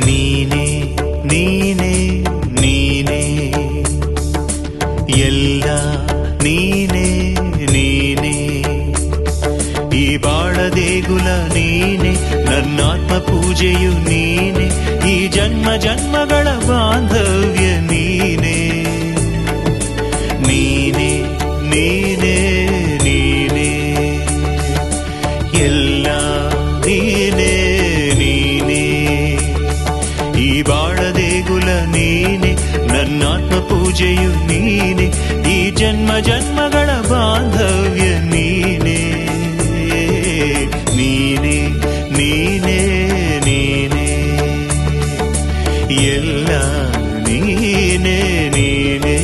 ನೀನೇ ನೀನೇ ನೀನೇ ಎಲ್ಲ ನೀನೇ ನೀನೇ ಈ ಬಾಳ ದೇಗುಲ ನೀನೆ ನನ್ನಾತ್ಮ ಪೂಜೆಯು ನೀನೆ ಈ ಜನ್ಮ ಜನ್ಮಗಳ ಬಾಂಧವ್ಯ ನೀನೆ ನೀನೆ ನೀನೆ ನೀನೆ ಎಲ್ಲ ನೀನೆ ನೀನೆ ಈ ಬಾಳ ದೇಗುಲ ನೀನೆ ನನ್ನಾತ್ಮ ಪೂಜೆಯು ನೀನೆ ಈ ಜನ್ಮ ಜನ್ಮಗಳ ಬಾಂಧವ್ಯ ನೀನೆ ನೀನೆ ನೀನೆ ನೀನೆ ಎಲ್ಲ ನೀನೆ ನೀನೆ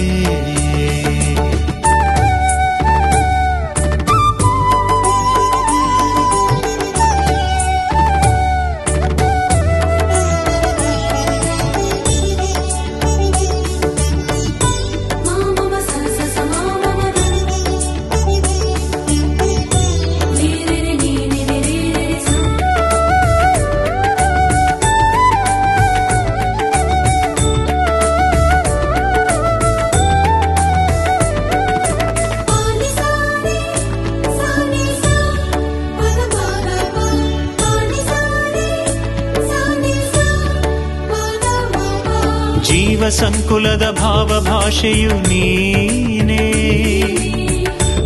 ಜೀವ ಸಂಕುಲದ ಭಾವ ಭಾಷೆಯು ನೀನೇ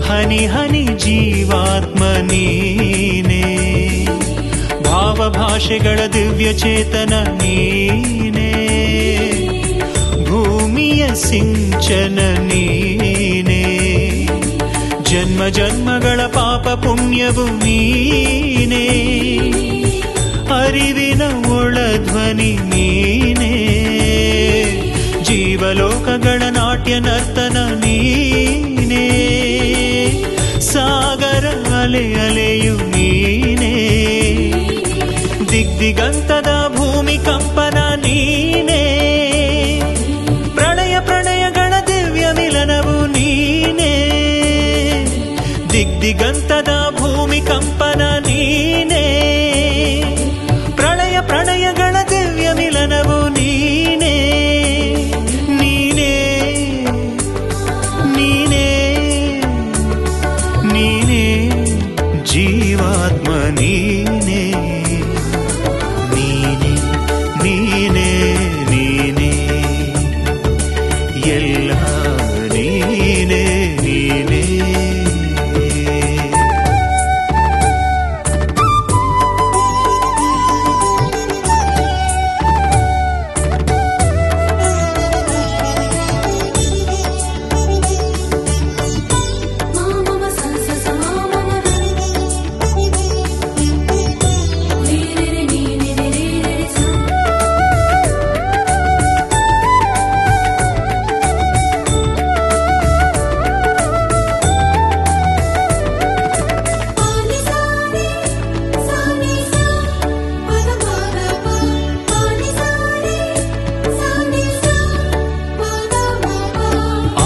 ಹನಿ ಹನಿ ಜೀವಾತ್ಮ ನೀನೇ ಭಾವ ಭಾಷೆಗಳ ದಿವ್ಯ ಚೇತನ ನೀನೇ ಭೂಮಿಯ ಸಿಂಚನ ನೀನೇ ಜನ್ಮ ಜನ್ಮಗಳ ಪಾಪ ಪುಣ್ಯವು ನೀನೇ ಅರಿವಿನ ಒಳಧ್ವನಿ ನೀನೇ ಜೀವಲೋಕಗಳ ನಾಟ್ಯ ನರ್ತನ ನೀನೇ ಸಾಗರ ಅಲೆ ಅಲೆಯು ನೀನೇ ದಿಗ್ದಿಗಂತದ ಭೂಮಿ ಕಂಪನ ನೀನೇ ಪ್ರಳಯ ಪ್ರಣಯಗಳ ದಿವ್ಯ ಮಿಲನವು ನೀನೇ ದಿಗ್ದಿಗಂತದ ಭೂಮಿ ಕಂಪನ ನೀನೇ ಪ್ರಳಯ ಪ್ರಣಯಗಳ ದಿವ್ಯ ಮಿಲನವು ನೀನೇ ನೀನೇ ನೀನೇ ನೀನೇ ಜೀವಾತ್ಮ ನೀನೇ ನೀನೇ ನೀನೇ ನೀನೇ ಎಲ್ಲ ನೀನೇ ನೀನೇ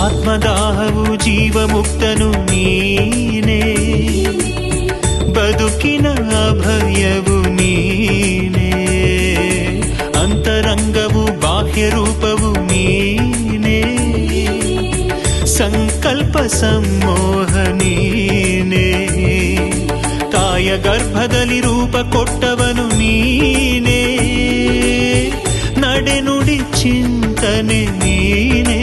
ಆತ್ಮದಾಹವು ಜೀವ ಮುಕ್ತನು ನೀನೇ ಬದುಕಿನ ಅಭಯವು ನೀನೇ ಅಂತರಂಗವು ಬಾಹ್ಯ ರೂಪವು ನೀನೇ ಸಂಕಲ್ಪ ಸಮ್ಮೋಹ ನೀನೇ ತಾಯ ಗರ್ಭದಲ್ಲಿ ರೂಪ ಕೊಟ್ಟವನು ನೀನೇ ನಡೆನುಡಿ ಚಿಂತನೆ ನೀನೇ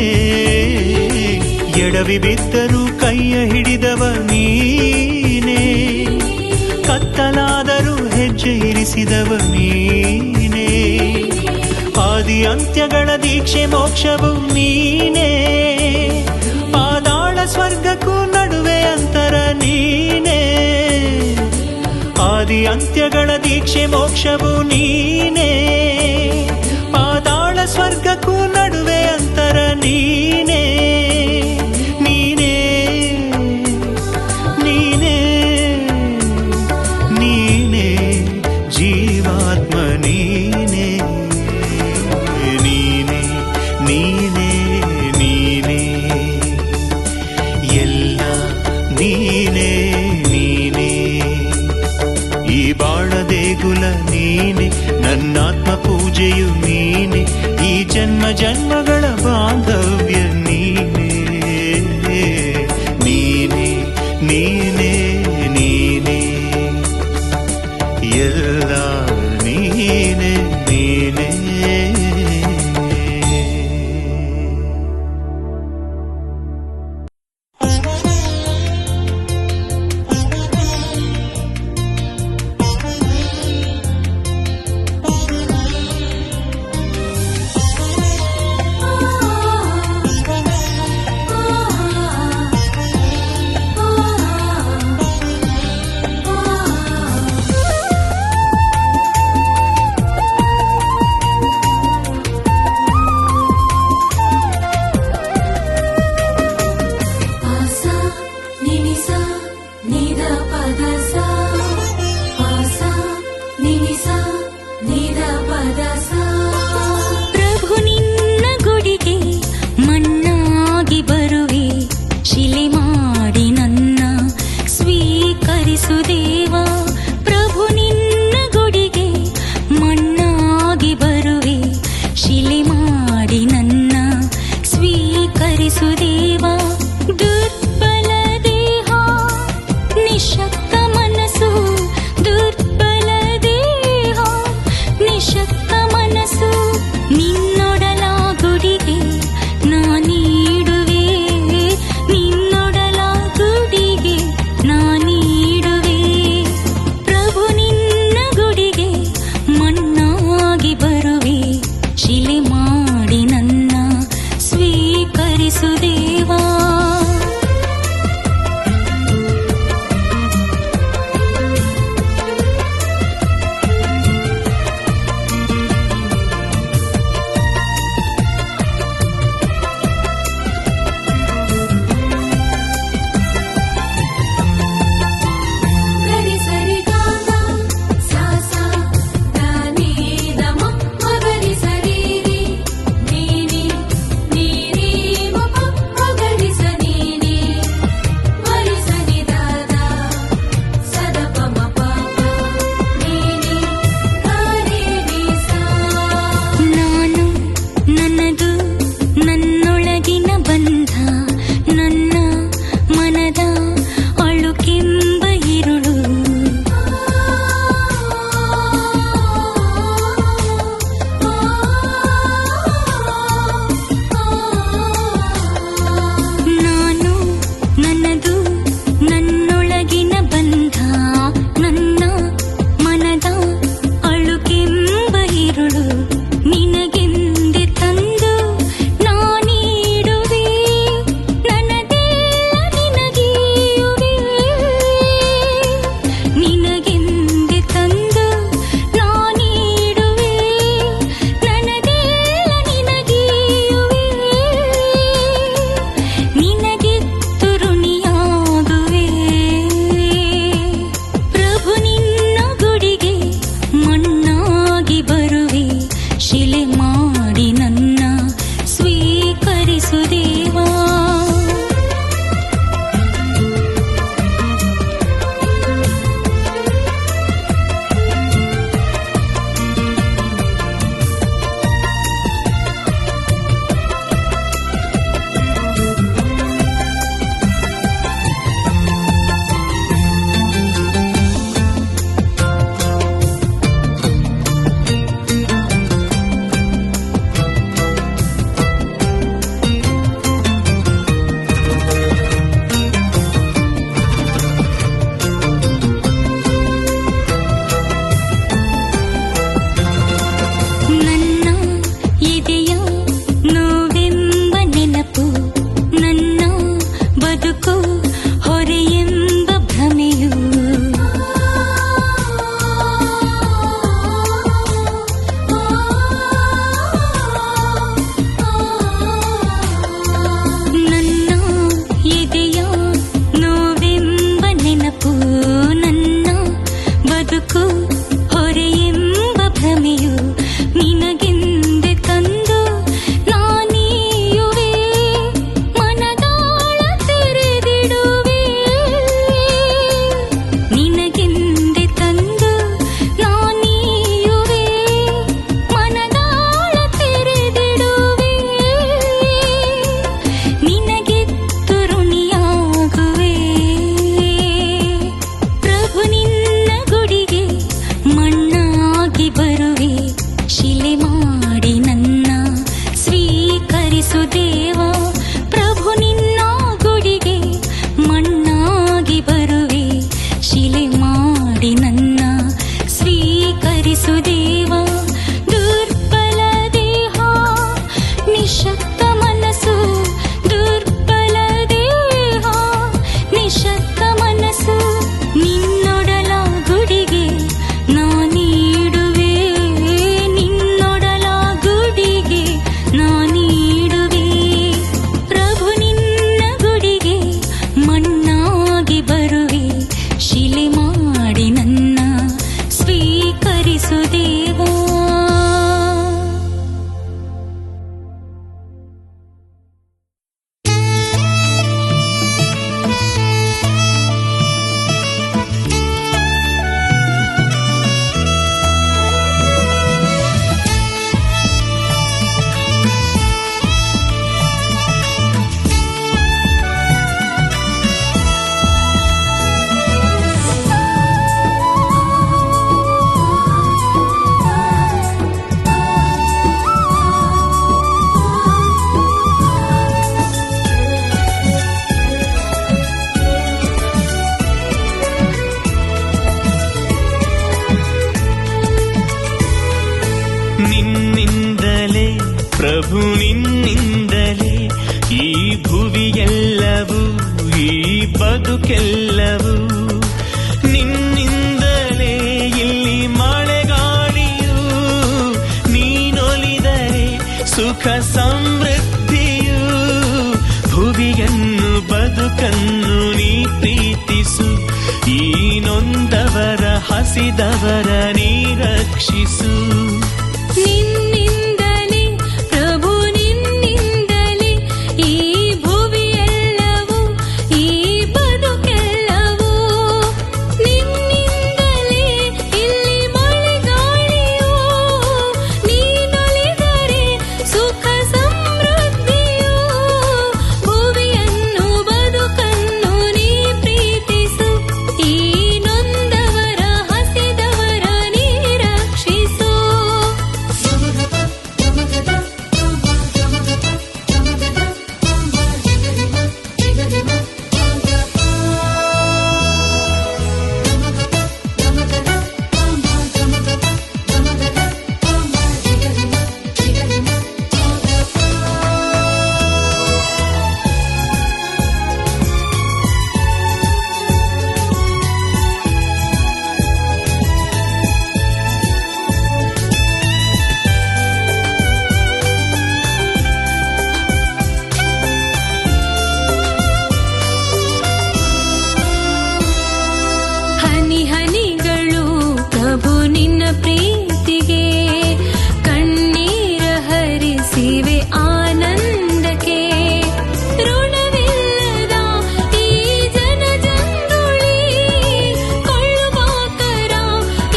ಎಡವಿ ಬಿದ್ದರೂ ಕೈಯ ಹಿಡಿದವ ನೀನೇ ಕತ್ತಲಾದರೂ ಹೆಜ್ಜೆ ಇರಿಸಿದವ ನೀನೇ ಆದಿ ಅಂತ್ಯಗಳ ದೀಕ್ಷೆ ಮೋಕ್ಷವು ನೀನೇ ಪಾದಾಳ ಸ್ವರ್ಗಕ್ಕೂ ನಡುವೆ ಅಂತರ ನೀನೇ ಆದಿ ಅಂತ್ಯಗಳ ದೀಕ್ಷೆ ಮೋಕ್ಷವು ನೀನೇ ಪಾದಾಳ ಸ್ವರ್ಗಕ್ಕೂ ನಡುವೆ ಅಂತರ ನೀನೇ ನೀನೇ ನೀನೇ ನೀನೇ ಜೀವಾತ್ಮ ನೀನೇ ನೀನೇ ನೀನೇ ನೀನೇ ಎಲ್ಲ ನೀನೇ ನೀನೇ ಈ ಬಾಳ ದೇಗುಲ ನೀನೆ ನನ್ನಾತ್ಮ ಪೂಜೆಯು ನೀನೆ, ಈ ಜನ್ಮ ಜನ್ಮಗಳ ಬಾಂಧವ್ಯ ನೀನೆ, ನೀನೆ ನೀನೆ ನೀನೆ ಎಲ್ಲ ನೀನೆ ನೀನೆ. ಪ್ರಭು ನಿನ್ನ ಗುಡಿಗೆ ಮಣ್ಣಾಗಿ ಬರುವೆ, ಶಿಲೆ ಮಾಡಿ ನನ್ನ ಸ್ವೀಕರಿಸು ದೇವಾ. ಪ್ರಭು ನಿನ್ನ ಗುಡಿಗೆ ಮಣ್ಣಾಗಿ ಬರುವೆ, ಶಿಲೆ ಮಾಡಿ ನನ್ನ ಸ್ವೀಕರಿಸು ದೇವಾ. ದುರ್ಬಲ ದೇಹ ನಿಶಕ್ತ ಮನಸ್ಸು, ದುರ್ಬಲ ದೇಹ ನಿಶಕ್ತ ಮನಸ್ಸು ದೇವ. ದುರ್ಬಲ ದೇಹ ನಿಶಕ್ತ ಮನಸ್ಸು, ದುರ್ಬಲ ದೇಹ ನಿಶಕ್ತ ಮನಸ್ಸು, ನಿನ್ನೊಡಲ ಗುಡಿಗೆ ನಾನೀಡುವೆ, ನಿನ್ನೊಡಲ ಗುಡಿಗೆ ನಾನೀಡುವೆ. ಪ್ರಭು ನಿನ್ನ ಗುಡಿಗೆ ಮಣ್ಣಾಗಿ ಬರುವೆ, ಶಿಲೆ ಮಾಡಿ ನನ್ನ ಸ್ವೀಕರಿಸು ದೇವಾ. ನಿನ್ನಿಂದಲೇ ಪ್ರಭು ನಿನ್ನಿಂದಲೇ ಈ ಭುವಿಯೆಲ್ಲವೂ, ಈ ಬದುಕೆಲ್ಲವೂ ನಿನ್ನಿಂದಲೇ. ಇಲ್ಲಿ ಮಳೆಗಾಳಿಯೂ, ನೀನೊಲಿದರೆ ಸುಖ ಸಮೃದ್ಧಿಯೂ. ಭುವಿಯನ್ನು ಬದುಕನ್ನು ನೀ ಪ್ರೀತಿಸು, ಈ ನೊಂದವರ ಹಸಿದವರ ನೀ ರಕ್ಷಿಸು. ನಿನ್ನಿಂದಲೇ ಪ್ರಭು ನಿನ್ನಿಂದಲೇ ಈ ಭುವಿಯೆಲ್ಲವೂ, ಈ ಬದುಕೆಲ್ಲವೂ ನಿನ್ನಿಂದಲೇ. ಇಲ್ಲಿ ಮಳೆಗಾಳಿಯೂ, ನೀನೊಲಿದರೆ ಸುಖ ಸಮೃದ್ಧಿಯೂ. ಭುವಿಯನ್ನು ಬದುಕನ್ನು ನೀ ಪ್ರೀತಿಸು, ಈ ನೊಂದವರ ಹಸಿದವರ ನೀ ರಕ್ಷಿಸು. ಹನಿ ಹನಿಗಳು ಪ್ರಭು ನಿನ್ನ ಪ್ರೀತಿಗೆ, ಕಣ್ಣೀರ ಹರಿಸಿವೆ ಆನಂದಕ್ಕೆ. ಋಣವಿಲ್ಲದ ಈ ಜನಜಂಗುಳಿ, ಕೊಳ್ಳುವಾಕರ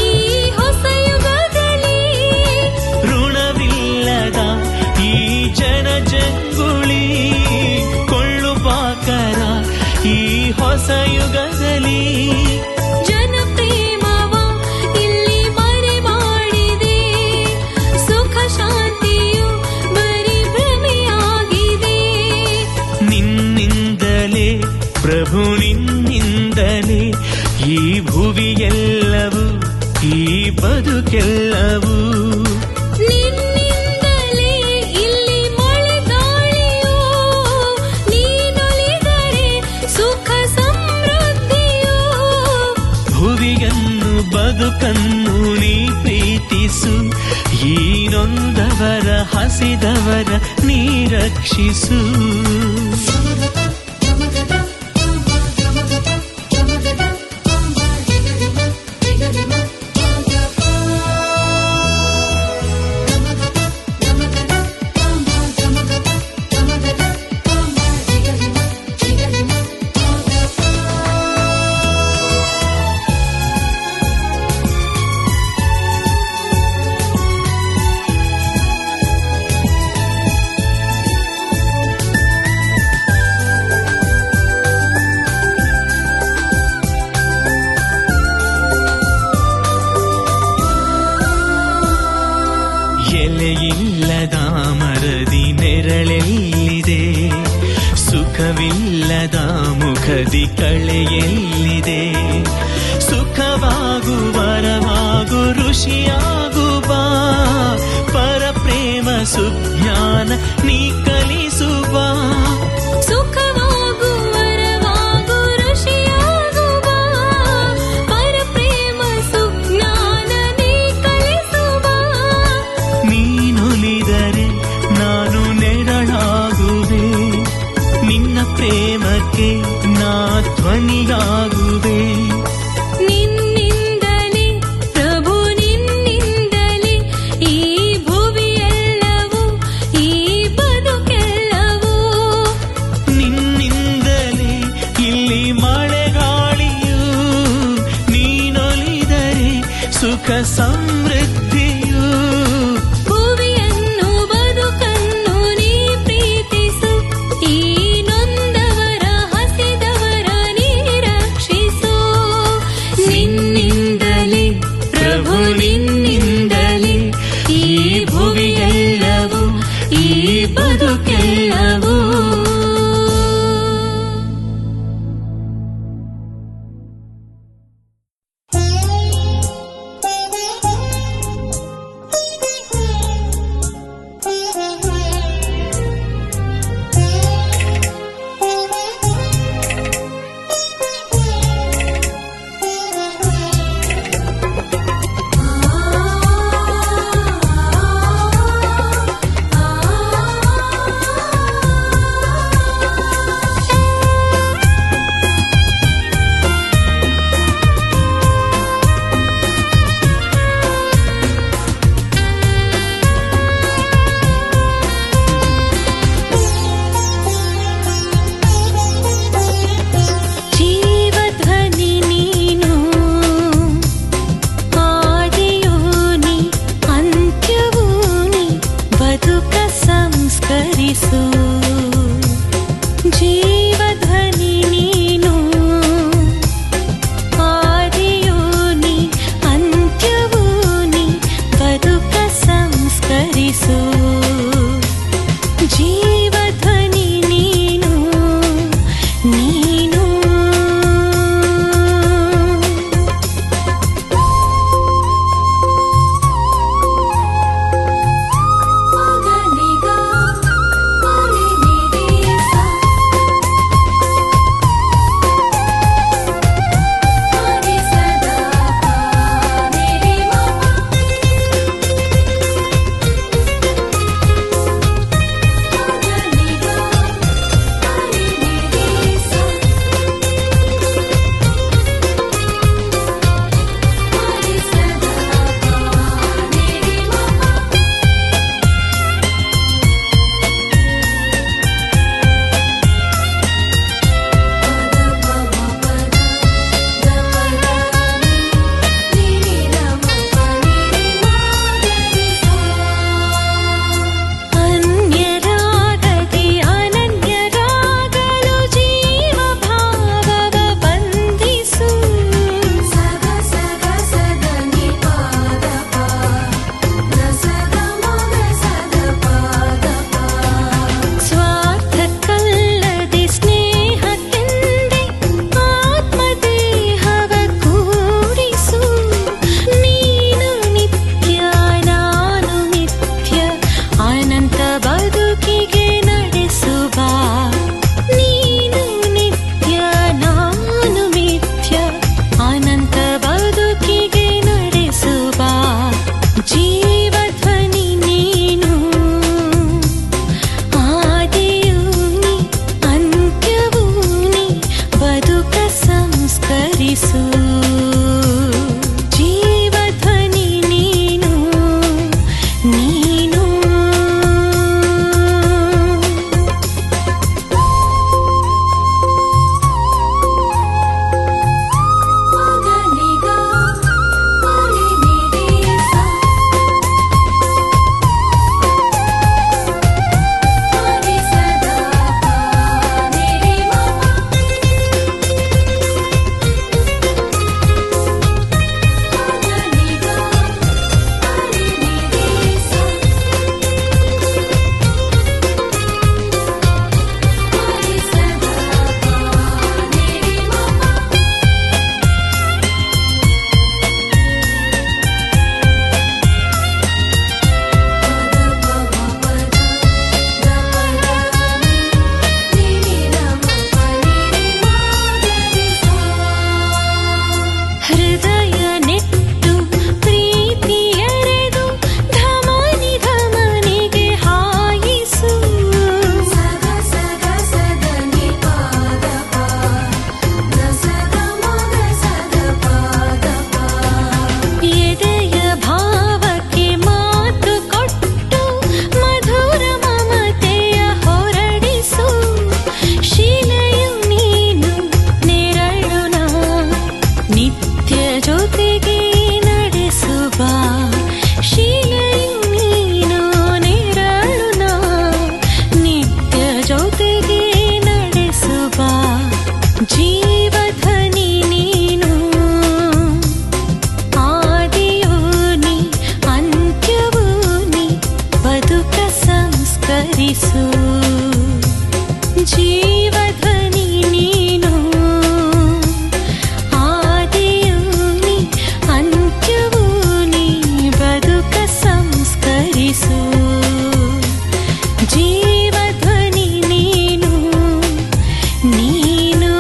ಈ ಹೊಸ ಯುಗದಲ್ಲಿ. ಋಣವಿಲ್ಲದ ಈ ಜನಜಂಗುಳಿ, ಕೊಳ್ಳುಪಾಕರ ಈ ಹೊಸ ಯುಗದಲ್ಲಿ. ಜನ ಪ್ರೇಮವ ಇಲ್ಲಿ ಮರೆ ಮಾಡಿದೆ, ಸುಖ ಶಾಂತಿಯು ಬರೀ ಭ್ರಮೆಯಾಗಿದೆ. ನಿನ್ನಿಂದಲೇ ಪ್ರಭು ನಿನ್ನಿಂದಲೇ ಈ ಭುವಿಯೆಲ್ಲವೂ, ಈ ಬದುಕೆಲ್ಲವೂ ನಿನ್ನಿಂದಲೇ. ಇಲ್ಲಿ ಮಳೆಗಾಳಿಯೂ, ನೀನೊಲಿದರೆ ಸುಖ ಸಮೃದ್ಧಿಯೂ. ಭುವಿಯನ್ನು ಬದುಕನ್ನು ನೀ ಪ್ರೀತಿಸು, ಈ ನೊಂದವರ ಹಸಿದವರ ನೀ ರಕ್ಷಿಸು. ಎಲೆಯಿಲ್ಲದ ಮರದಿ ನೆರಳೆಲ್ಲಿದೆ, ಸುಖವಿಲ್ಲದ ಮುಖದಿ ಕಳೆಯೆಲ್ಲಿದೆ. ಸುಖವಾಗು ವರವಾಗು ಋಷಿಯಾಗು ಸುಜ್ಞಾನ ನೀ ಕಲಿಸುವ. ಸುಖವಾಗು ವರವಾಗು ಋಷಿಯಾಗುವ ಪರಪ್ರೇಮ ಸುಜ್ಞಾನ ನೀ ಕಲಿಸುವ. ನೀನುಲಿದರೆ ನಾನು ನೆರಳಾಗುವೆ, ನಿನ್ನ ಪ್ರೇಮಕ್ಕೆ ನಾ ಧ್ವನಿಯಾಗುವೆ. ನಿನ್ನಿಂದಲೇ ಪ್ರಭು ನಿನ್ನಿಂದಲೇ ಈ ಭುವಿಯೆಲ್ಲವೂ ಈ ಬದುಕೆಲ್ಲವೂ. ನಿನ್ನಿಂದಲೇ ಇಲ್ಲಿ ಮಳೆಗಾಳಿಯು, ನೀನೊಲಿದರೆ ಸುಖ ಸಮೃದ್ಧಿಯು. ಭುವಿಯನ್ನು ಬದುಕನ್ನು ನೀ ಪ್ರೀತಿಸು, ಈ ನೊಂದವರ ಹಸಿದವರ ನೀ ರಕ್ಷಿಸು. ನಿನ್ನಿಂದಲೇ ಪ್ರಭು ನಿನ್ನಿಂದಲೇ ಈ ಭುವಿಯೆಲ್ಲವೂ ಈ ಬದುಕೆಲ್ಲವೂ. ಜೀವಧ್ವನಿ ನೀನು, ಆದಿಯೂ ನೀ ಅಂತ್ಯವೂ ನೀ, ಬದುಕ ಸಂಸ್ಕರಿಸು. ಜೀವಧ್ವನಿ ನೀನು, ಆದಿಯೂ ನೀ ಅಂತ್ಯವೂ ನೀ, ಬದುಕ ಸಂಸ್ಕರಿಸು. ಜೀವಧ್ವನಿ ನೀನು ನೀನು. ಸಂಸ್ಕರಿಸು ಜೀವಧ್ವನಿ ನೀನು ಆದಿಯು ನೀ ಅಂತ್ಯವೂ ನೀ ಬದುಕ ಸಂಸ್ಕರಿಸು ಜೀವಧ್ವನಿ ನೀನು ನೀನು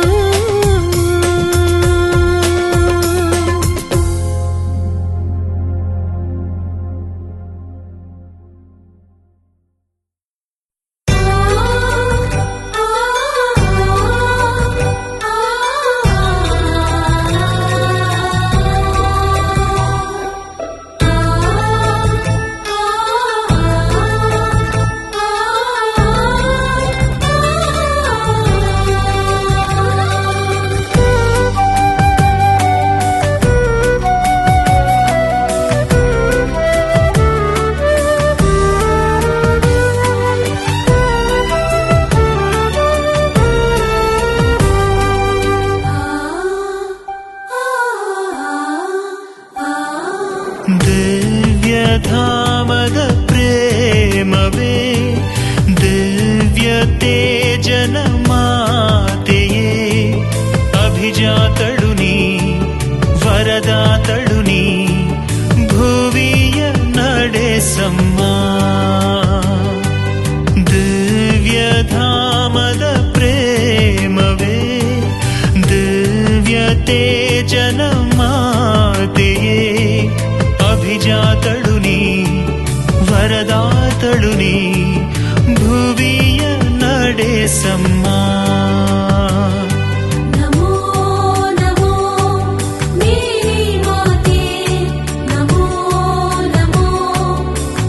ದಿವ್ಯಧಾಮದ ಪ್ರೇಮವೇ ದಿವ್ಯ ತೇಜನ ಮಾತೆಯೇ ಅಭಿಜಾತಳು ನೀ ವರದಾತಳು ನೀ ಭುವಿಯ ನಡೆಸಮ್ಮ ದಿವ್ಯಧಾಮದ ಪ್ರೇಮವೇ ದಿವ್ಯ ತೇಜನ ಮಾತೆಯೇ ಅಭಿಜಾತಳು ನೀ ವರದಾತಳು ನೀ ಭುವಿಯ ನಡೆಸಮ್ಮ ನಮೋ ನಮೋ ಮೇರಿ ಮಾತೆ ನಮೋ ನಮೋ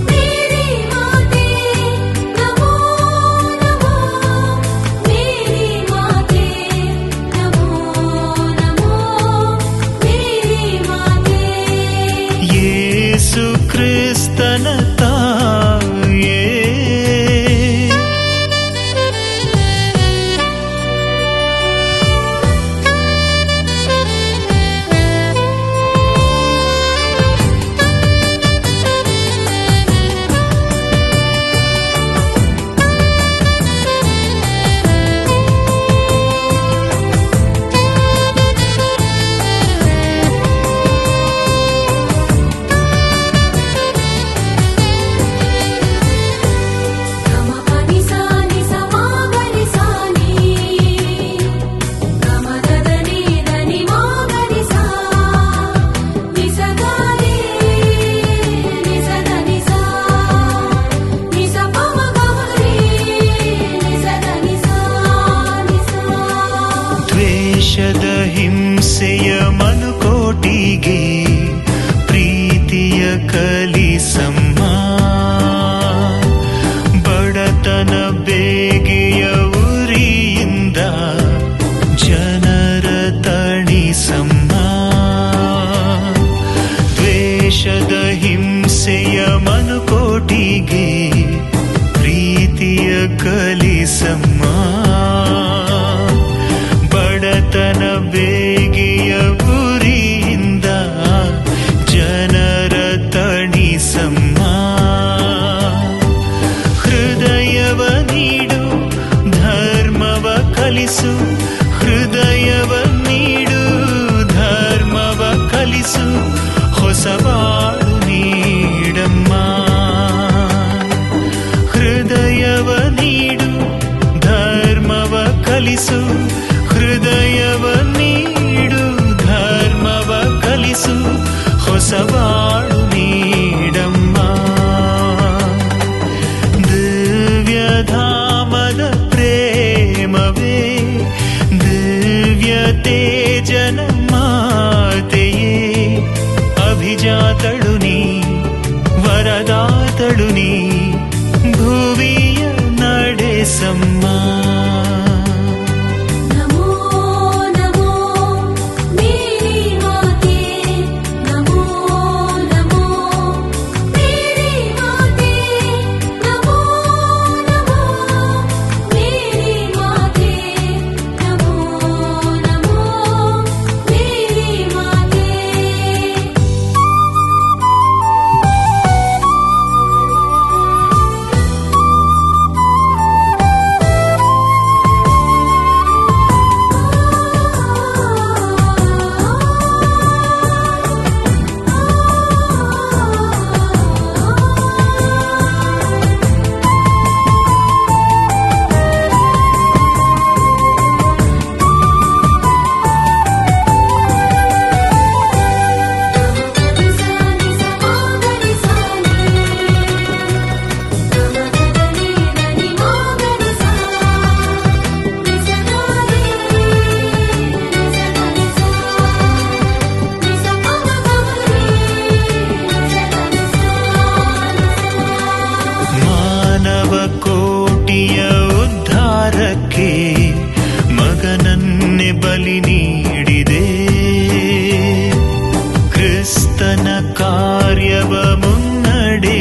ಮೇರಿ ಮಾತೆ ನಮೋ ನಮೋ ಮೇರಿ ಮಾತೆ ನಮೋ ನಮೋ ಮೇರಿ ಮಾತೆ ಯೇಸು ಕ್ರಿಸ್ತನ ತಾಯೇ ದ್ವೇಷದ ಹಿಂಸೆಯ ಮನುಕೋಟಿಗೆ ಪ್ರೀತಿಯ ಕಲಿಸಮ್ಮ ಬಡತನ ಬೇಗೆಯ ಉರಿಯಿಂದ ಜನರ ತಣಿಸಮ್ಮ ದ್ವೇಷದ ಹಿಂಸೆಯ ಮನುಕೋಟಿಗೆ ಪ್ರೀತಿಯ ಕಲಿಸಮ್ಮ ಬಡತನ ಬೇಗೆಯ ಉರಿಯಿಂದ ಜನರ ತಣಿಸಮ್ಮ ಹೃದಯವ ನೀಡು ಧರ್ಮವ ಕಲಿಸು ಹೃದಯವ ನೀಡು ಧರ್ಮವ ಕಲಿಸು ಹೊಸಬಾಳು ನೀಡಮ್ಮ ಹೃದಯವ ನೀಡು ಧರ್ಮವ ಕಲಿಸು ಹೃದಯವ ನೀಡು ಧರ್ಮವ ಕಲಿಸು ಹೊಸಬಾಳು ನೀಡಮ್ಮ ದಿವ್ಯಧಾಮದ ಪ್ರೇಮವೇ ದಿವ್ಯ ತೇಜನ ಮಾತೆಯೇ ಅಭಿಜಾತಳು ನೀ ವರದಾತಳು ನೀ ಭುವಿಯ ನಡೆಸಮ್ಮ ನಮೋ ನಮೋ ಮೇರಿ ಮಾತೆ ನಮೋ ನಮೋ ಮೇರಿ ಮಾತೆ ನಮೋ ನಮೋ ಮೇರಿ ಮಾತೆ ನಮೋ ನಮೋ ಮೇರಿ ಮಾತೆ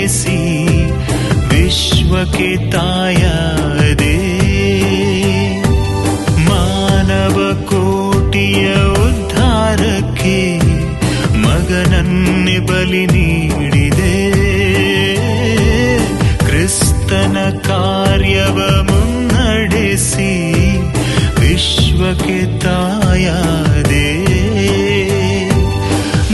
ನಡೆಸಿ ವಿಶ್ವಕ್ಕೆ ತಾಯಾದೆ. ಮಾನವ ಕೋಟಿಯ ಉದ್ಧಾರಕ್ಕೆ ಮಗನನ್ನೇ ಬಲಿ ನೀಡಿದೆ. ಕ್ರಿಸ್ತನ ಕಾರ್ಯವ ಮುನ್ನಡೆಸಿ ವಿಶ್ವಕ್ಕೆ ತಾಯಾದೆ.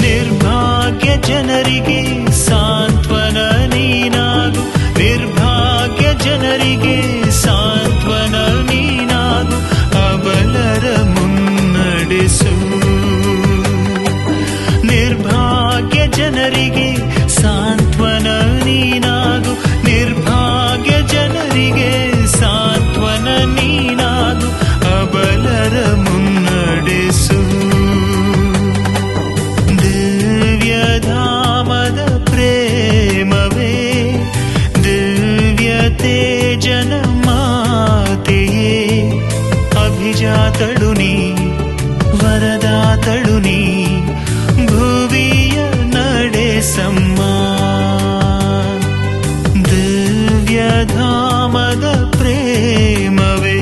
ನಿರ್ಭಾಗ್ಯ ಜನರಿಗೆ ಸಾಂತ್ವನ ನೀನಾಗು, ನಿರ್ಭಾಗ್ಯ ಜನರಿಗೆ ಸಾಂತ್ವನ ನೀನಾಗು, ಅಬಲರ ಮುನ್ನಡೆಸು. ನಿರ್ಭಾಗ್ಯ ಜನರಿಗೆ ಸಾಂತ್ವನ ನೀನಾಗು, ನಿರ್ಭಾಗ್ಯ ಜನರಿಗೆ ಸಾಂತ್ವನ ನೀನಾಗು, ಅಬಲರ ಮುನ್ನಡೆಸು. ದಿವ್ಯಧಾಮದ ಪ್ರೇಮವೇ, ದಿವ್ಯ ತೇಜನ ಮಾತೆಯೇ, ಅಭಿಜಾತಳು ನೀ, ವರದಾತಳು ನೀ, ಭುವಿಯ ನಡೆಸಮ್ಮ. ದಿವ್ಯಧಾಮದ ಪ್ರೇಮವೇ,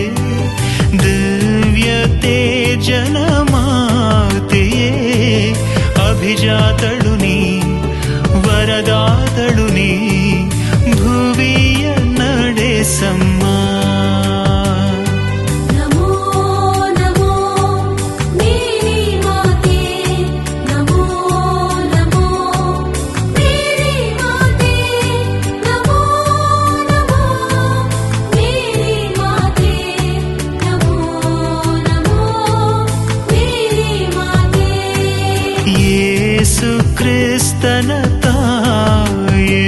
ದಿವ್ಯ ತೇಜನ ಮಾತೆಯೇ, ಅಭಿಜಾತಳು ನೀ, ವರದಾತಳು ನೀ, ಭುವಿಯ ನಡೆಸಮ್ಮ. ನಮೋ ನಮೋ ಮೇರಿ ಮಾತೆ, ನಮೋ ನಮೋ ಮೇರಿ ಮಾತೆ, ನಮೋ ನಮೋ ಮೇರಿ ಮಾತೆ, ನಮೋ ನಮೋ ಮೇರಿ ಮಾತೆ. ಯೇಸು ಕ್ರಿಸ್ತನ ತಾಯೇ.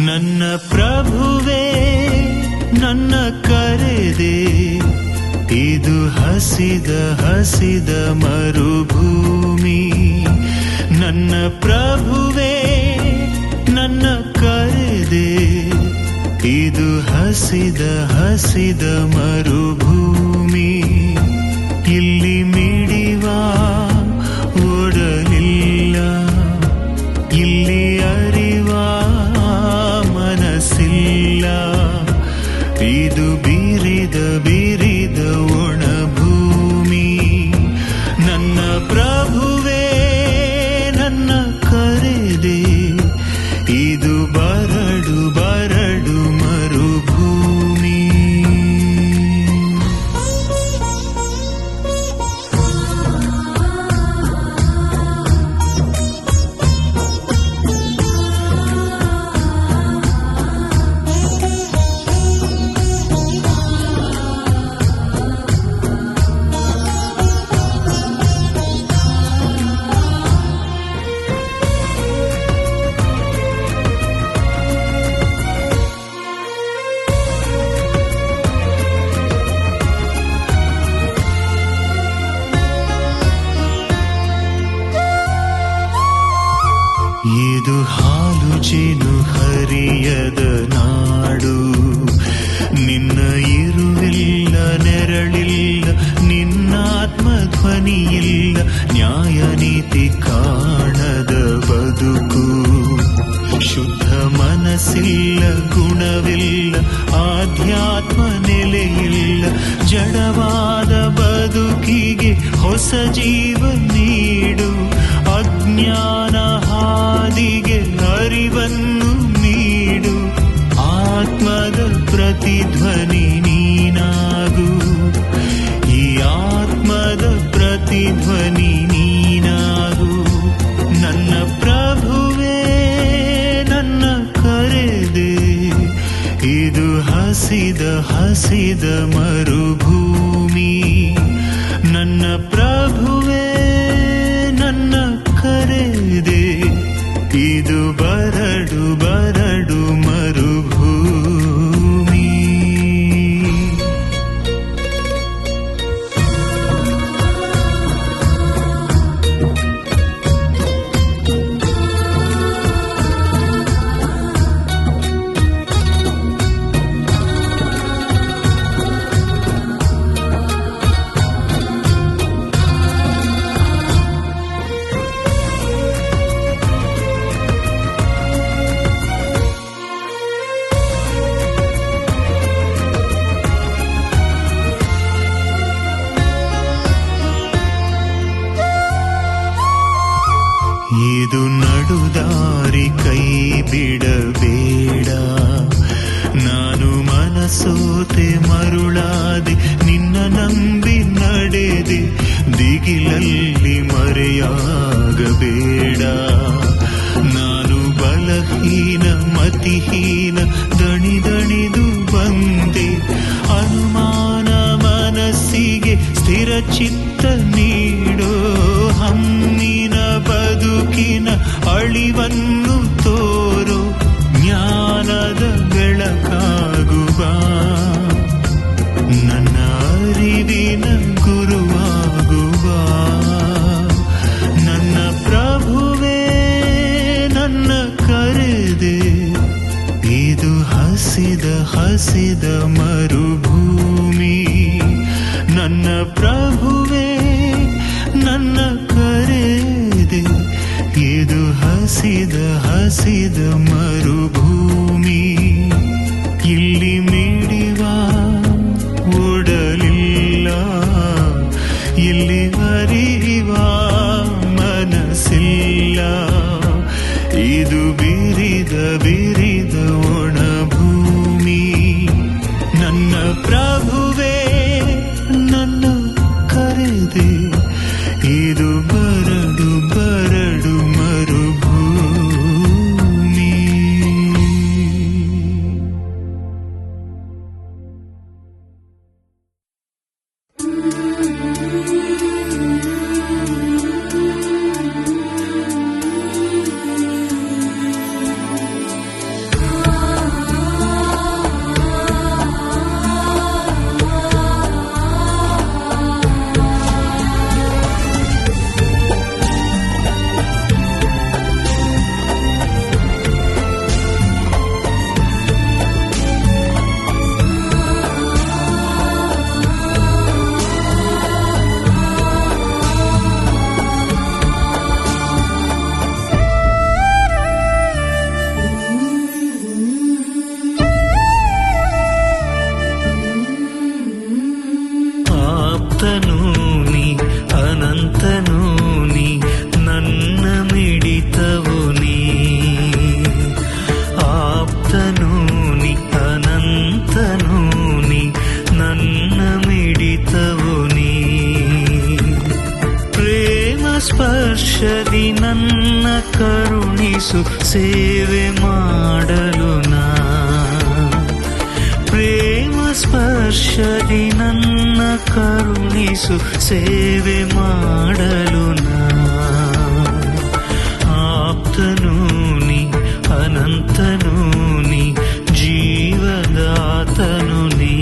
ನನ್ನ ಪ್ರಭುವೇ ನನ್ನ ಕರೆದೆ, ಇದು ಹಸಿದ ಹಸಿದ ಮರುಭೂಮಿ. ನನ್ನ ಪ್ರಭುವೇ ನನ್ನ ಕರೆದೆ, ಇದು ಹಸಿದ ಹಸಿದ ಮರುಭೂಮಿ. ಇಲ್ಲಿ ಮಿಡಿವ ಓಡಲಿಲ್ಲ, ಇಲ್ಲಿ ಅರಿವ ಮನಸ್ಸಿಲ್ಲ. ಇದು ಬಿರಿದ ಬಿರಿದ ಒಣಭೂಮಿ. ನನ್ನ ಪ್ರಭುವೇ ನನ್ನ ಕರೆದೆ, ಇದು ಬರಡು ಬರಡು ಮರುಭೂಮಿ. ಇದು ಹಾಲು ಜೇನು ಹರಿಯದ ನಾಡು. ನಿನ್ನ ಇರುವಿಲ್ಲ, ನೆರಳಿಲ್ಲ, ನಿನ್ನಾತ್ಮ ಧ್ವನಿಯಿಲ್ಲ, ನ್ಯಾಯ ನೀತಿ ಕಾಣದ ಬದುಕು. ಶುದ್ಧ ಮನಸ್ಸಿಲ್ಲ, ಗುಣವಿಲ್ಲ, ಆಧ್ಯಾತ್ಮ ನೆಲೆಯಿಲ್ಲ. ಜಡವಾದ ಬದುಕಿಗೆ ಹೊಸ ಜೀವ ನೀಡು. ಅಜ್ಞಾನ ಹಾದಿಗೆ ಅರಿವನ್ನು ನೀಡು. ಆತ್ಮದ ಪ್ರತಿಧ್ವನಿ ನೀನಾಗು, ಈ ಆತ್ಮದ ಪ್ರತಿಧ್ವನಿ ನೀನಾಗು. ನನ್ನ ಪ್ರಭುವೇ ನನ್ನ ಕರೆದೆ, ಹಸಿದ ಹಸಿದ ಮರುಭೂಮಿ ನನ್ನ ಪ್ರಭುವೇ ನನ್ನ ಕರೆದೆ ಇದು ಬರಡು ಬರಡು ಮರುಭೂಮಿ ಇದು ನಡುದಾರಿ ಕೈ ಬಿಡಬೇಡ ನಾನು ಮನಸೋತೆ ಮರುಳಾದೆ ನಿನ್ನ ನಂಬಿ ನಡೆದೆ ದಿಗಿಲಲ್ಲಿ ಮರೆಯಾಗಬೇಡ ನಾನು ಬಲಹೀನ ಮತಿಹೀನ ದಣಿದು ಬಂದೆ ಅನುಮಾನ ಮನಸ್ಸಿಗೆ ಸ್ಥಿರ ಚಿತ್ತ ನೀಡೋ ಹಮ್ಮಿನ ಬದುಕಿನ ಅಳಿವನ್ನು ತೋರೋ ಜ್ಞಾನದ ಬೆಳಕಾಗುವ ನನ್ನ ಅರಿವಿನ ಗುರುವಾಗುವ ನನ್ನ ಪ್ರಭುವೇ ನನ್ನ ಕರೆದೆ ಇದು ಹಸಿದ ಹಸಿದ ಮರುಭೂಮಿ ನನ್ನ ಪ್ರಭುವೇ ನನ್ನ ಕರೆದೆ ಇದು ಹಸಿದ ಹಸಿದ ಮರುಭೂಮಿ ಇಲ್ಲಿ ಮಿಡಿವ ಓಡಲಿಲ್ಲ ಇಲ್ಲಿ ಹರಿವ ಮನಸ್ಸಿಲ್ಲ ಇದು ಬಿರಿದ ಬಿರಿದ ಒಣಭೂಮಿ ನನ್ನ ಪ್ರಭುವೇ ನನ್ನ ಕರೆದೆ ಇದು ಬರಡು ಬರಡು ಮರುಭೂಮಿ ಆಪ್ತನೂ ನೀ ಅನಂತನೂ ನೀ ನನ್ನ ಮಿಡಿತವು ನೀ ಆಪ್ತನೂ ನೀ ಅನಂತನೂ ನೀ ನನ್ನ ಮಿಡಿತವು ನೀ ಪ್ರೇಮ ಸ್ಪರ್ಶದಿ ನನ್ನ ಕರುಣಿಸು ಸೇವೆ ಮಾಡಲು ನಾ ಪ್ರೇಮ ಸ್ಪರ್ಶದಿ ನನ್ನ ಕರುಣಿಸು ಸೇವೆ ಮಾಡಲು ನಾ ಆಪ್ತನೂ ನೀ ಅನಂತನೂ ನೀ ಜೀವದಾತನು ನೀ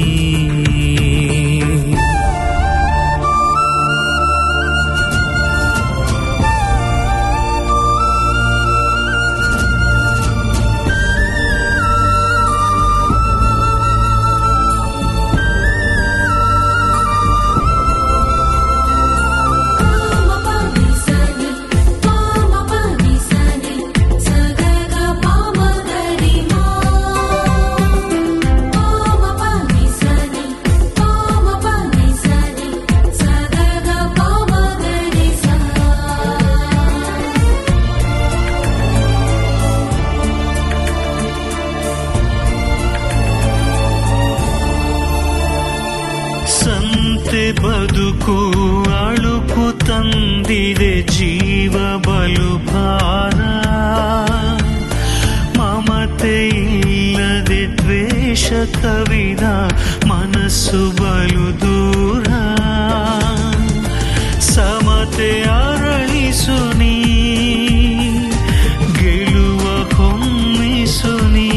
ಬದುಕು ಅಳುಕು ತಂದಿದೆ ಜೀವ ಬಲು ಭಾರ ಮಮತೆ ಇಲ್ಲದೆ ದ್ವೇಷ ಕವಿದ ಕನಸು ಬಲು ದೂರ ಸಮತೆ ಅರಳಿಸು ನೀ ಗೆಲುವ ಹೊಮ್ಮಿಸು ನೀ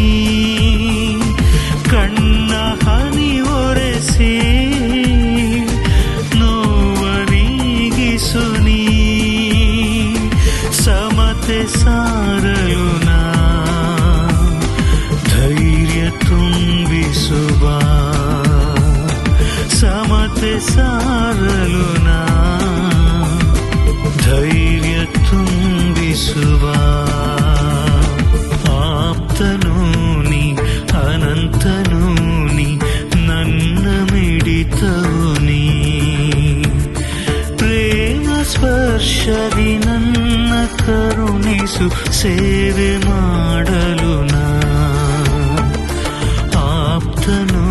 ಕಣ್ಣ ಹನಿ ಒರೆಸಿ ನೋವ ನೀಗಿಸು ನೀ ಸಮತೆ ಸಾರಲು ನಾ ಧೈರ್ಯ ತುಂಬಿಸುವ ಸಮತೆ ಸಾರಲು ನಾ ಧೈರ್ಯ ತುಂಬಿಸುವ ಆಪ್ತನೂ ನೀ ಅನಂತನೂ ನೀ ನನ್ನ ಮಿಡಿತವು ನೀ ಪ್ರೇಮ ಸ್ಪರ್ಶದಿ ನನ್ನ ಕರುಣಿಸು ಸೇವೆ ಮಾಡಲು ನಾ ಆಪ್ತನೂ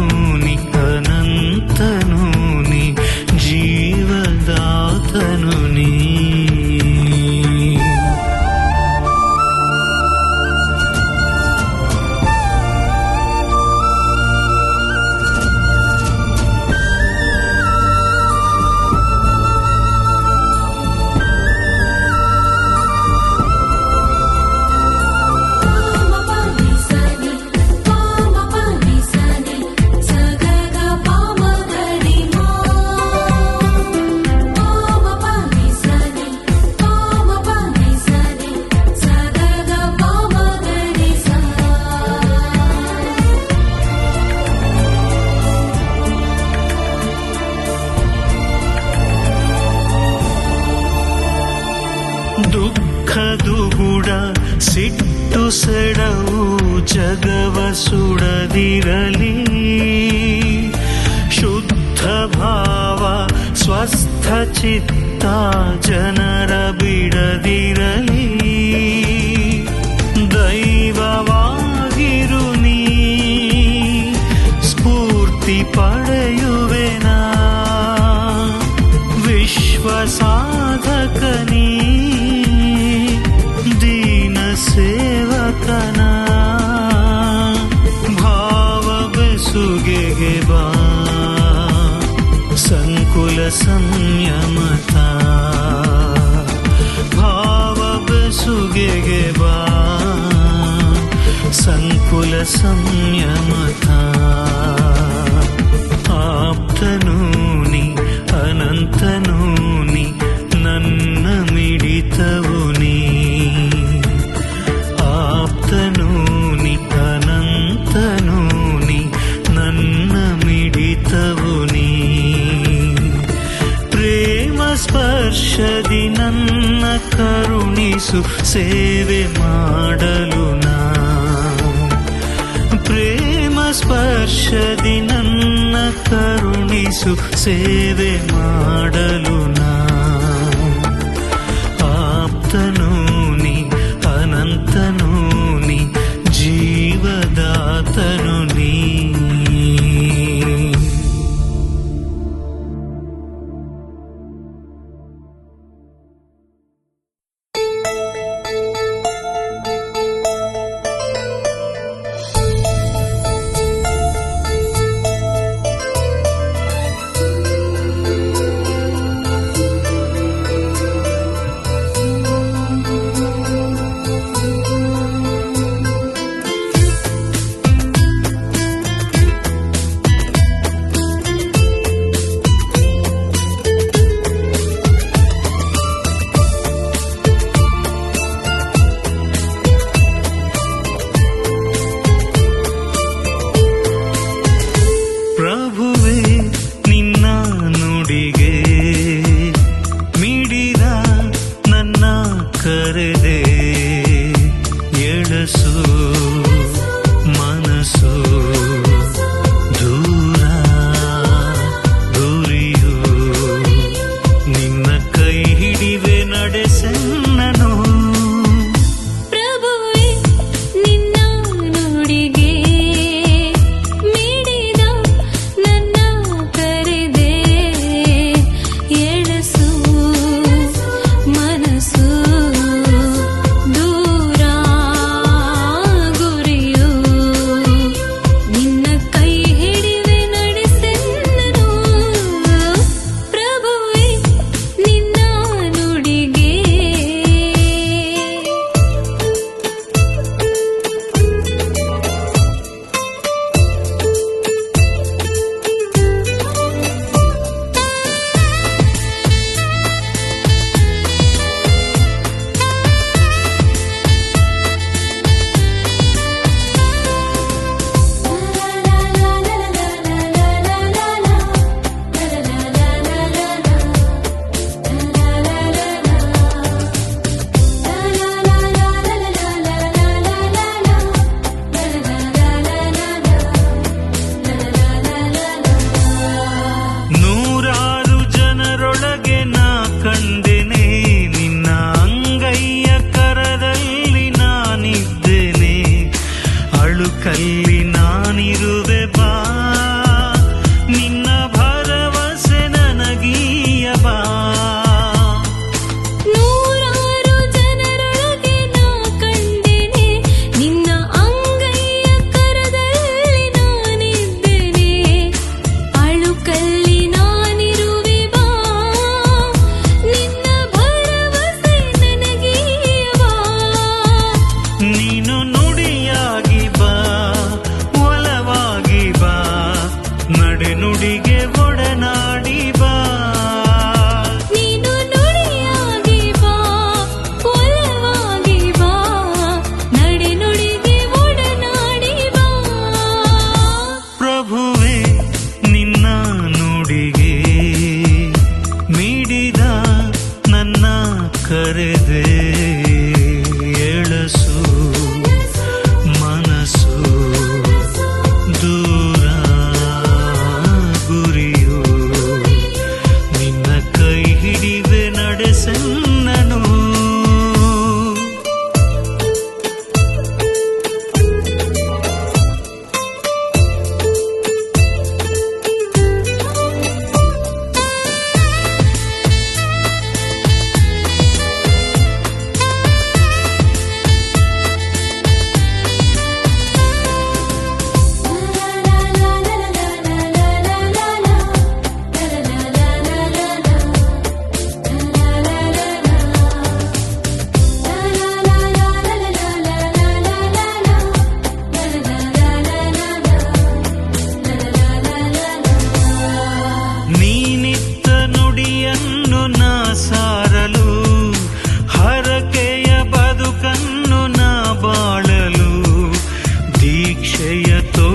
ನೀ ಅನಂತನೂ ನೀ ಜೀವದಾತನು ನೀ ದುಃಖ ದುಗುಡ ಸಿಟ್ಟು ಸೆಡವು ಜಗವ ಸುಡದಿರಲಿ ಶುದ್ಧ ಭಾವ ಸ್ವಸ್ಥ ಚಿತ್ತ ಜನರ ಬಿಡದಿರಲಿ ದೈವವಾಗಿರು ನೀ ಸ್ಫೂರ್ತಿ ಪಡೆಯುವೆನಾ ವಿಶ್ವ ಸಾಧಕನೀ ದೀನ ಸೇವಕನ ಭಾವ ಬೆಸುಗೆಗೆ ಬಾ ಸಂಕುಲ ಸಂಯಮತ ಭಾವ ಬೆಸುಗೆಗೆ ಬಾ ಸಂಕುಲ ಸಂಯಮತ ಆಪ್ತನೂ ನೀ ಅನಂತನೂ ನೀ ನನ್ನ ಮಿಡಿತವು ನೀ ಆಪ್ತನೂ ನೀ ಅನಂತನೂ ನೀ ನನ್ನ ಮಿಡಿತವು ನೀ ಪ್ರೇಮ ಸ್ಪರ್ಶದಿ ನನ್ನ ಕರುಣಿಸು ಸೇವೆ ಮಾಡಲು ನಾ ಪ್ರೇಮ ಸ್ಪರ್ಶದಿ ನನ್ನ ಕರುಣಿಸು ಸೇವೆ ಮಾಡಲು ನಾ ಆಪ್ತನೂ ನೀ ಅನಂತನೂ ನೀ ಜೀವದಾತನು ನೀ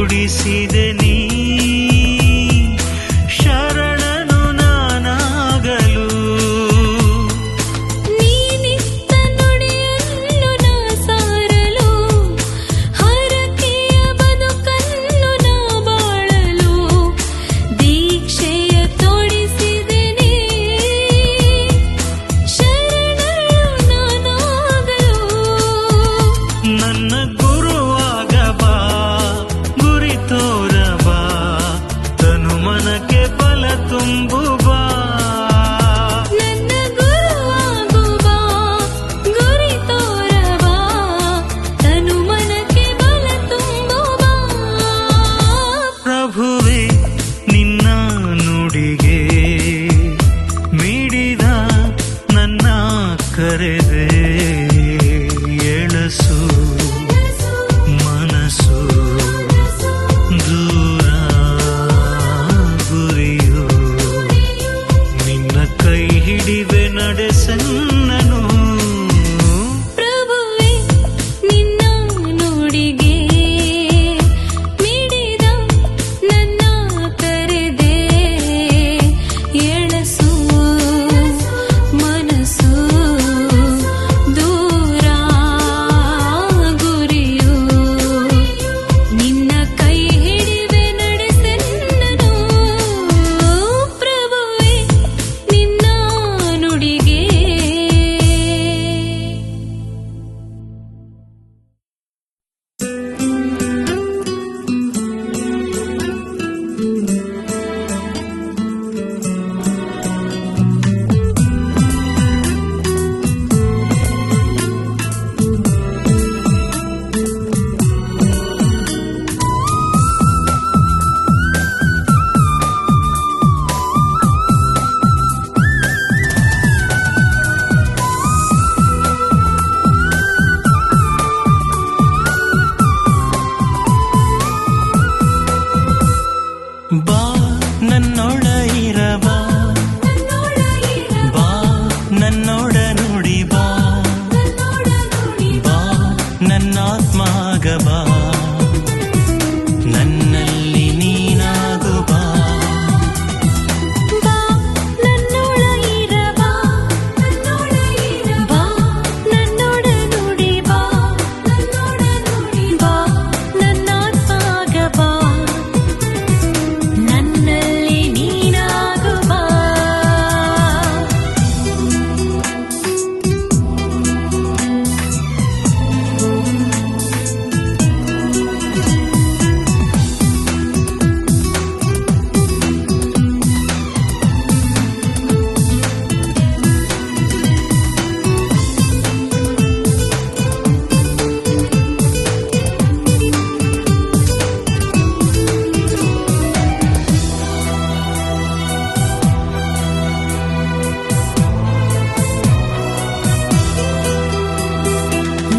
ನುಡಿಸಿದೆ ನೀ ಶರಣನು ನಾನಾಗಲು. ನೀನಿತ್ತ ನುಡಿಯನ್ನು ನಾ ಸಾರಲು, ಹರಕೆಯ ಬದುಕನ್ನು ನಾ ಬಾಳಲು, ದೀಕ್ಷೆಯ ತೊಡಿಸಿದೆನೆ ಶರಣನು ನಾನಾಗಲು. ನನ್ನ ಗುರುವಾಗ ಬಾ, ಗುರಿ ತೋರ ಬಾ, ತನು ಮನಕ್ಕೆ ಬಲ ತುಂಬು ಬಾ. ನನ್ನ ಗುರುವಾಗು ಬಾ, ಗುರಿ ತೋರ ಬಾ, ತನು ಮನಕ್ಕೆ ಬಲ ತುಂಬು ಬಾ. ಪ್ರಭುವೇ ನಿನ್ನ ನುಡಿಗೆ ಮಿಡಿದ ನನ್ನ ಕರೆದೆ ಎಳಸು ಮನಸ್ಸು ದೂರ ಗುರಿಯು ನಿನ್ನ ಕೈ ಹಿಡಿವೆ ನಡೆಸನ್ನನು. ಪ್ರಭುವೇ ನಿನ್ನ ನುಡಿಗೆ ಮಿಡಿದ ನನ್ನ ಕರೆದೆ ಎಳಸು ಮನಸ್ಸು ದೂರ ಗುರಿಯು ನಿನ್ನ ಕೈ ಹಿಡಿವೆ ನಡೆಸೆನ್ನನು. ಪ್ರಭುವೇ ನಿನ್ನ ನುಡಿಗೆ. ಬಾ ನನ್ನೊಳ ಇರಬಾ, ಬಾ ನನ್ನೊಡ ನುಡಿ ಬಾ, ಬಾ ನನ್ನಾತ್ಮಾಗ ಬಾ, ನನ್ನಲ್ಲಿ ನೀನಾಗು ಬಾ. ಬಾ ನನ್ನೊಳ ಇರಬಾ, ಬಾ ನನ್ನೊಡ ನುಡಿ ಬಾ, ಬಾ ನನ್ನಾತ್ಮಾಗ ಬಾ, ನನ್ನಲ್ಲಿ ನೀನಾಗು ಬಾ.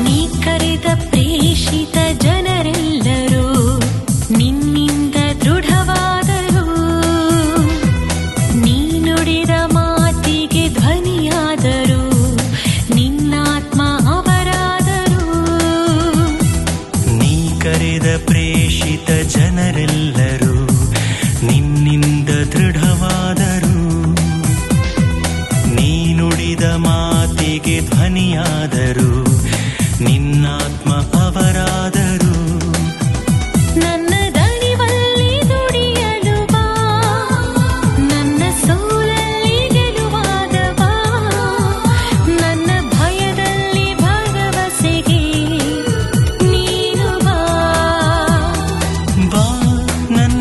ನೀ ಕರೆದ ಪ್ರೇಷಿತ ಜನರೆಲ್ಲರೂ ನಿನ್ನಿಂದ ದೃಢವಾದರು, ನೀ ನುಡಿದ ಮಾತಿಗೆ ಧ್ವನಿಯಾದರು, ನಿನ್ನಾತ್ಮ ಅವರಾದರು. ನೀ ಕರೆದ ಪ್ರೇಷಿತ ಜನರೆಲ್ಲರೂ ನಿನ್ನಿಂದ ದೃಢವಾದರು, ನೀ ನುಡಿದ ಮಾತಿಗೆ ಧ್ವನಿಯಾದರು, ನಿನ್ನಾತ್ಮ ಅವರಾದರು. ನನ್ನ ದಣಿವಲ್ಲಿ ದುಡಿಯಲು ಬಾ, ನನ್ನ ಸೋಲಲ್ಲಿ ಗೆಲುವಾಗ ಬಾ, ನನ್ನ ಭಯದಲ್ಲಿ ಭರವಸೆಗೆ ನೀನು ಬಾ. ಬಾ ನನ್ನ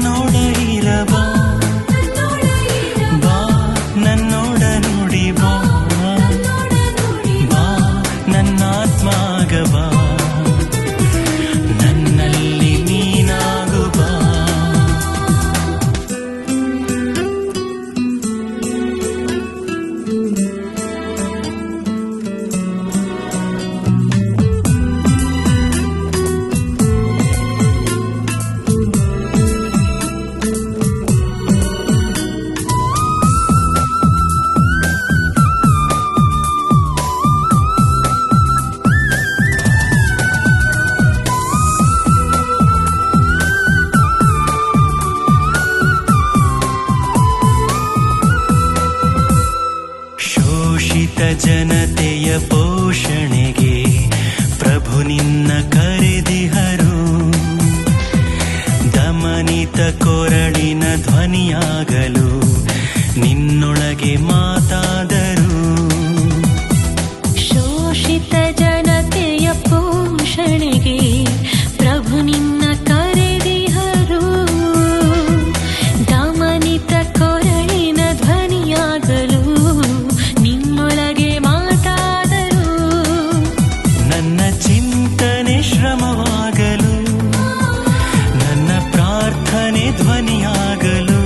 ಜನತೆಯ ಪೋಷಣೆಗೆ ಪ್ರಭು ನಿನ್ನ ಕರೆದಿಹರು. ದಮನಿತ ಕೊರಳಿನ ಧ್ವನಿಯಾಗಲು ನಿನ್ನೊಳಗೆ ಮಾತಾದರು. ಶೋಷಿತ ಜನತೆಯ ಪೋಷಣೆಗೆ ಪ್ರಭು ನಿನ್ನ ಕರೆದಿಹರು. ದಮನಿತ ಕೊರಳಿನ ಧ್ವನಿಯಾಗಲು ನಿನ್ನೊಳಗೆ ಮಾತಾದರು. ನನ್ನ ಚಿಂತನೆ ಶ್ರಮವಾಗಲು, ನನ್ನ ಪ್ರಾರ್ಥನೆ ಧ್ವನಿಯಾಗಲು,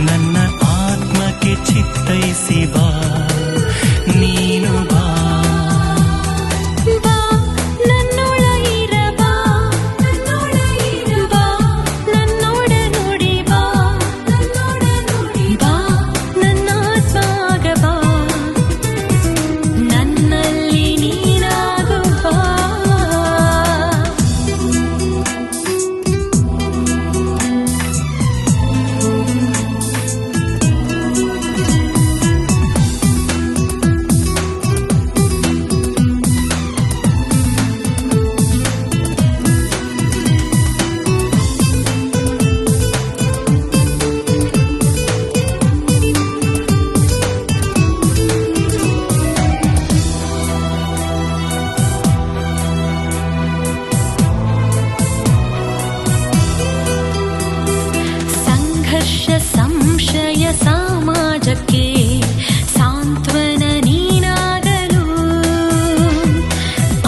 ನನ್ನ ಆತ್ಮಕ್ಕೆ ಚಿತ್ತೈಸಿ ಬಾ, ನೀನು ಬಾ. ಬಾ ನನ್ನೊಳಗಿರ ಬಾ, ನನ್ನೊಳಗಿರ ಬಾ, ನನ್ನೊಡ ನುಡಿ ಬಾ, ನನ್ನೊಡ ನುಡಿ ಬಾ, ನನ್ನ ಆತ್ಮಾಗ ಬಾ, ನನ್ನಲ್ಲಿ ನೀನಾಗು ಬಾ. ಸಂಘರ್ಷ ಸಂಶಯ ಸಮಾಜಕ್ಕೆ ಸಾಂತ್ವನ ನೀನಾಗಲು,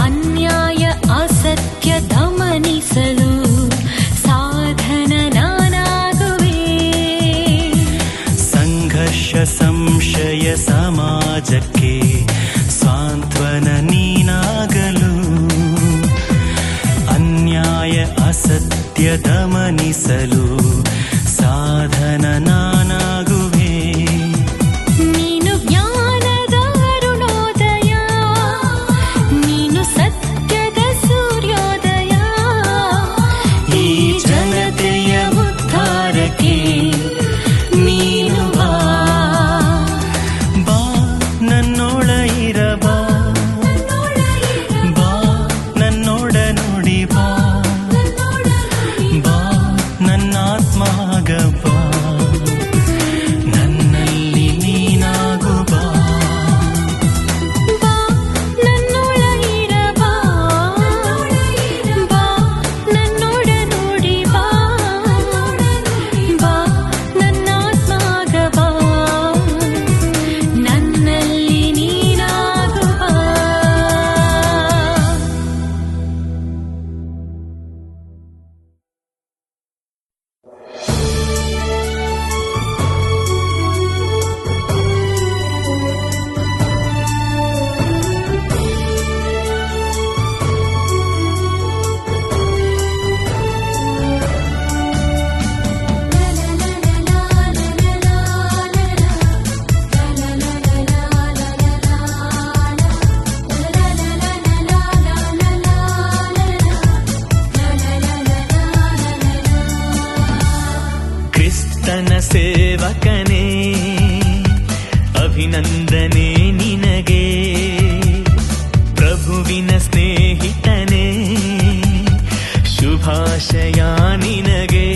ಅನ್ಯಾಯ ಅಸತ್ಯ ದಮನಿಸಲು ಸಾಧನ ನಾನಾಗುವೆ. ಸಂಘರ್ಷ ಸಂಶಯ ಸಮಾಜಕ್ಕೆ ಸಾಂತ್ವನ ನೀನಾಗಲು, ಅನ್ಯಾಯ ಅಸತ್ಯ ದಮನಿಸಲು ಸಾಧನ ನಾನಾಗುವೆ. ನೀನು ಜ್ಞಾನದ ಅರುಣೋದಯ, ನೀನು ಸತ್ಯದ ಸೂರ್ಯೋದಯ. ಈ ಜನತೆಯ ಉದ್ಧಾರಕ್ಕೆ ನೀನು ಬಾ. ಬಾ ನನ್ನೊಳ ಇರ ಬಾ, ಬಾ ನನ್ನೊಡ ನುಡಿ ಬಾ, ಬಾ ನನ್ನ ಆತ್ಮಾಗ ಬಾ, ನನ್ನಲ್ಲಿ ನೀನಾಗು ಬಾ. ಬಾ ನನ್ನೊಳಗಿರ ಬಾ, ಬಾ ನನ್ನೊಡ ನುಡಿ ಬಾ, ಬಾ ನನ್ನ ಆತ್ಮಾಗ ಬಾ, ನನ್ನಲ್ಲಿ ನೀನಾಗು ಬಾ. ಕ್ರಿಸ್ತನ ಸೇವಕನೇ, ಅಭಿನಂದನೆ ನಿನಗೆ. ಪ್ರಭುವಿನ ಸ್ನೇಹಿತನೇ, ಶುಭಾಶಯ ನಿನಗೆ.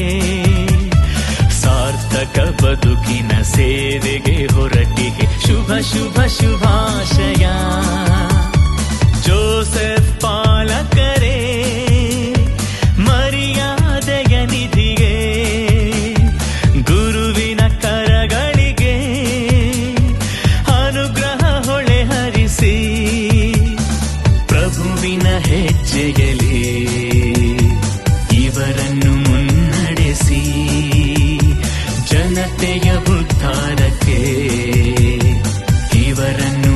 ಸಾರ್ಥಕ ಬದುಕಿನ ಸೇವೆಗೆ ಹೊರಟಿಗೆ ಶುಭ ಶುಭ ಶುಭಾಶಯ. ಜೋಸೆಫ್ ಪಾಲಕರೇ, ಮರ್ಯಾದೆಯ ನಿಧಿಗೆ, ಗುರುವಿನ ಕರಗಳಿಗೆ ಅನುಗ್ರಹ ಹೊಳೆ ಹರಿಸಿ, ಪ್ರಭುವಿನ ಹೆಜ್ಜೆಯಲ್ಲಿ ಇವರನ್ನು ಮುನ್ನಡೆಸಿ, ಜನತೆಯ ಉದ್ಧಾರಕ್ಕೆ ಇವರನ್ನು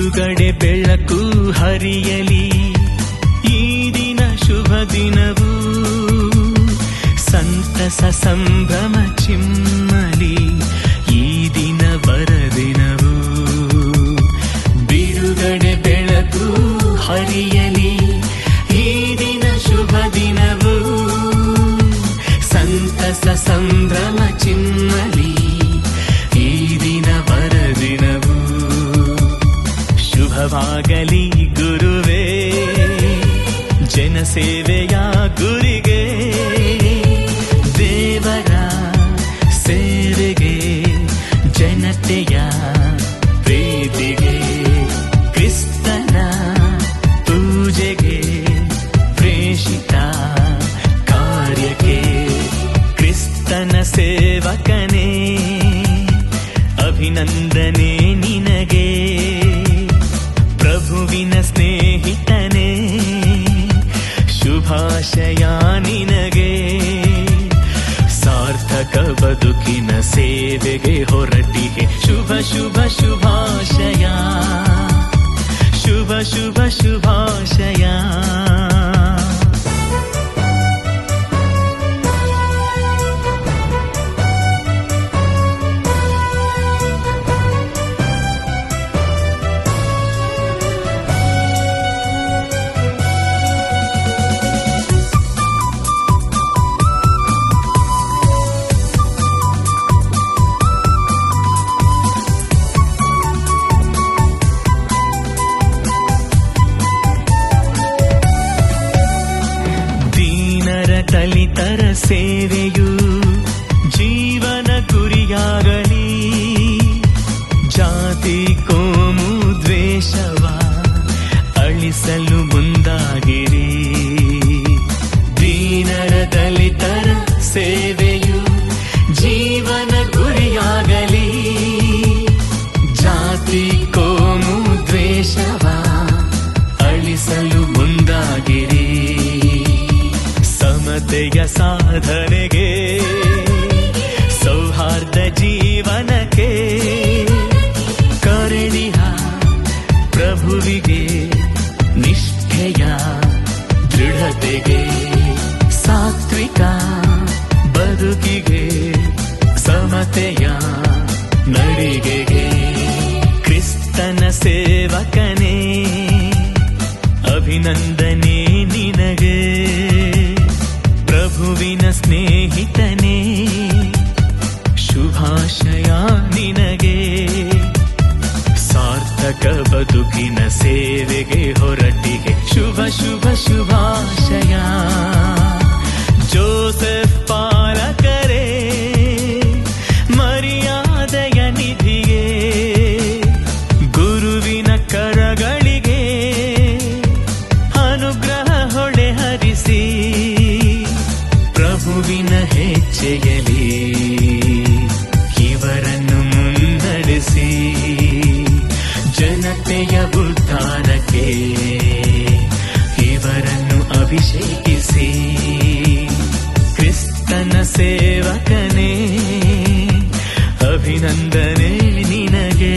ಬಿಡುಗಡೆ ಬೆಳಕು ಹರಿಯಲಿ ಈ ದಿನ ಶುಭ ದಿನವು ಸಂತಸ ಸಂಭ್ರಮ ಚಿಮ್ಮಲಿ ಈ ದಿನ ಬರದಿನವು ಬಿಡುಗಡೆ ಬೆಳಕು ಹರಿಯಲಿ ಈ ದಿನ ಶುಭ ದಿನವು ಸಂತಸ ಸಂಭ್ರಮ ಚಿಮ್ಮಲಿ ಈ ದಿನ ಬರದಿನವು ಶುಭವಾಗಲಿ ಗುರುವೇ ಜನಸೇವೆಯ ಗುರಿಗೆ ದೇವರ ಸೇವೆಗೆ ಜನತೆಯ ಪ್ರೀತಿಗೆ ಕ್ರಿಸ್ತನ ಪೂಜೆಗೆ ಪ್ರೇಷಿತ ಕಾರ್ಯಕ್ಕೆ ಕ್ರಿಸ್ತನ ಸೇವಕನೇ ಅಭಿನಂದನೆ ನಿನಗೆ ಪ್ರಭುವಿನ ಸ್ನೇಹಿತನೇ ಶುಭಾಶಯ ನಿನಗೆ ಸಾರ್ಥಕ ಬದುಕಿನ ಸೇವೆಗೆ ಹೊರಟಿಗೆ ಶುಭ ಶುಭ ಶುಭಾಶಯ ಶುಭ ಶುಭ ಶುಭಾಶಯ ದಲಿತರ ಸೇವೆಯು ಜೀವನ ಗುರಿಯಾಗಲಿ ಜಾತಿ ಕೋಮು ದ್ವೇಷವ ಅಳಿಸಲು ಮುಂದಾಗಿರಿ ದೀನರ ದಲಿತರ ಸೇವೆಯು ಜೀವನ ಗುರಿಯಾಗಲಿ ಜಾತಿ ಕೋಮು ದ್ವೇಷವ ಅಳಿಸಲು ಮುಂದಾಗಿರಿ ಸಮತೆಯ ಸಾಧನೆಗೆ ಸೌಹಾರ್ದ ಜೀವನಕ್ಕೆ ಕರೆಣಿಹ ಪ್ರಭುವಿಗೆ ನಿಷ್ಠೆಯ ದೃಢತೆಗೆ ಸಾತ್ವಿಕ ಬದುಕಿಗೆ ಸಮತೆಯ ನಡಿಗೆಗೆ ಕ್ರಿಸ್ತನ ಸೇವಕನೇ ಅಭಿನಂದನೆ ನಿನಗೆ ಪ್ರಭುವಿನ ಸ್ನೇಹಿತನೇ ಶುಭಾಶಯ ನಿನಗೆ ಸಾರ್ಥಕ ಬದುಕಿನ ಸೇವೆಗೆ ಹೊರಟಿಗೆ ಶುಭ ಶುಭ ಶುಭಾಶಯ ಜೋಸೆಫ್ ಪಾಲಕರೇ ಮರ್ಯಾದೆಯ ನಿಧಿಗೆ ಗುರುವಿನ ಕರಗಳಿಗೆ ಅನುಗ್ರಹ ಹೊಳೆ ಹರಿಸಿ ಪ್ರಭುವಿನ ಹೆಜ್ಜೆಯಲಿ ಇವರನ್ನು ಮುನ್ನಡೆಸಿ ಜನತೆಯ ಉದ್ಧಾರಕ್ಕೆ ಇವರನ್ನು ಅಭಿಷೇಕಿಸಿ ಕ್ರಿಸ್ತನ ಸೇವಕನೇ ಅಭಿನಂದನೆ ನಿನಗೆ